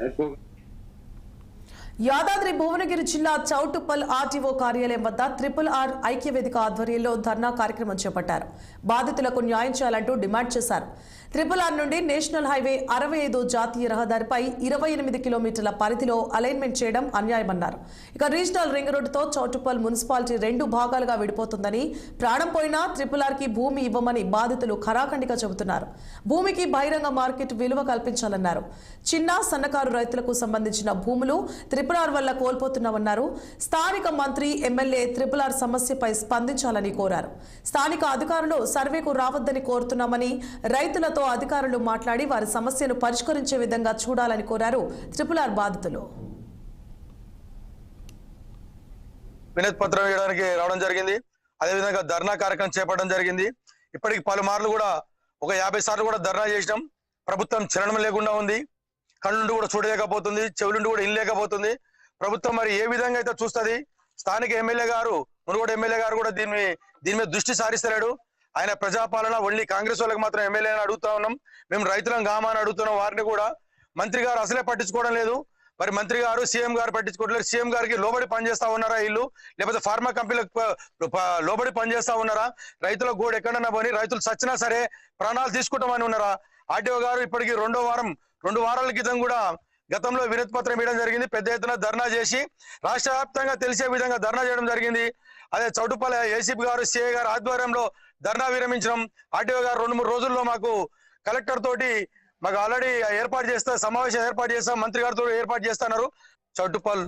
ఎక్కువ. యాదాద్రి భువనగిరి జిల్లా చౌటుప్పల్ ఆర్టీఓ కార్యాలయం వద్ద RRR ఐక్యవేదిక ఆధ్వర్యంలో ధర్నా కార్యక్రమం చేపట్టారు. బాధితులకు న్యాయం చేయాలంటూ డిమాండ్ చేశారు. RRR నుండి నేషనల్ హైవే 65 జాతీయ రహదారిపై 28 కిలోమీటర్ల పరిధిలో అలైన్మెంట్ చేయడం అన్యాయమన్నారు. ఇక రీజనల్ రింగ్ రోడ్డుతో చౌటుప్పల్ మున్సిపాలిటీ 2 భాగాలుగా విడిపోతుందని, ప్రాణం పోయినా RRRకి భూమి ఇవ్వమని బాధితులు ఖరాఖండిగా చెబుతున్నారు. భూమికి బహిరంగ మార్కెట్ విలువ కల్పించాలన్నారు. చిన్న సన్నకారు రైతులకు సంబంధించిన భూములు RRR వల్ల కోల్పోతున్నామన్నారు. స్థానిక మంత్రి, ఎమ్మెల్యే RRR సమస్యపై స్పందించాలని కోరారు. స్థానిక అధికారులు సర్వేకు రావద్దని కోరుతున్నామని, రైతులతో అధికారులు మాట్లాడి వారి సమస్యను పరిష్కరించే విధంగా చూడాలని కోరారు RRR బాధితులు. వినతి పత్రం ఇవ్వడానికి రావడం జరిగింది. అదేవిధంగా ధర్నా కార్యక్రమం చేపట్టడం జరిగింది. ఇప్పటికి పలుమార్లు కూడా ఒక 50 సార్లు కూడా ధర్నా చేసినాం. ప్రభుత్వం చలనం లేకుండా ఉంది. కళ్ళుండి కూడా చూడలేకపోతుంది, చెవులుండి కూడా ఇనలేకపోతుంది. ప్రభుత్వం మరి ఏ విధంగా అయితే చూస్తుంది? స్థానిక ఎమ్మెల్యే గారు, మునుగోడు ఎమ్మెల్యే గారు కూడా దీని మీద దృష్టి సారిస్తలేడు. ఆయన ప్రజాపాలన ఓన్లీ కాంగ్రెస్ వాళ్ళకి మాత్రం ఎమ్మెల్యే అని అడుగుతా ఉన్నాం. మేము రైతులం గామా అని అడుగుతున్నాం. వారిని కూడా మంత్రి గారు అసలే పట్టించుకోవడం లేదు. మరి మంత్రి గారు, సీఎం గారు పట్టించుకోవట్లేదు. సీఎం గారికి లోబడి పనిచేస్తా ఉన్నారా ఇల్లు, లేకపోతే ఫార్మా కంపెనీలకు లోబడి పనిచేస్తా ఉన్నారా? రైతుల గోడు ఎక్కడన్నా పోని రైతులు చచ్చినా సరే ప్రాణాలు తీసుకుంటామని ఉన్నారా? ఆర్టీఓ గారు ఇప్పటికి 2 వారాల క్రితం కూడా గతంలో వినతి పత్రం ఇవ్వడం జరిగింది. పెద్ద ఎత్తున ధర్నా చేసి రాష్ట్ర వ్యాప్తంగా తెలిసే విధంగా ధర్నా చేయడం జరిగింది. అదే చౌటుప్పల్ ఏసీపీ గారు, సిఐ గారు ఆధ్వర్యంలో ధర్నా విరమించడం. ఆర్టీఓ గారు 2-3 రోజుల్లో మాకు కలెక్టర్ తోటి మాకు ఆల్రెడీ సమావేశం ఏర్పాటు చేస్తాం, మంత్రి గారితో ఏర్పాటు చేస్తున్నారు. చౌటుప్పల్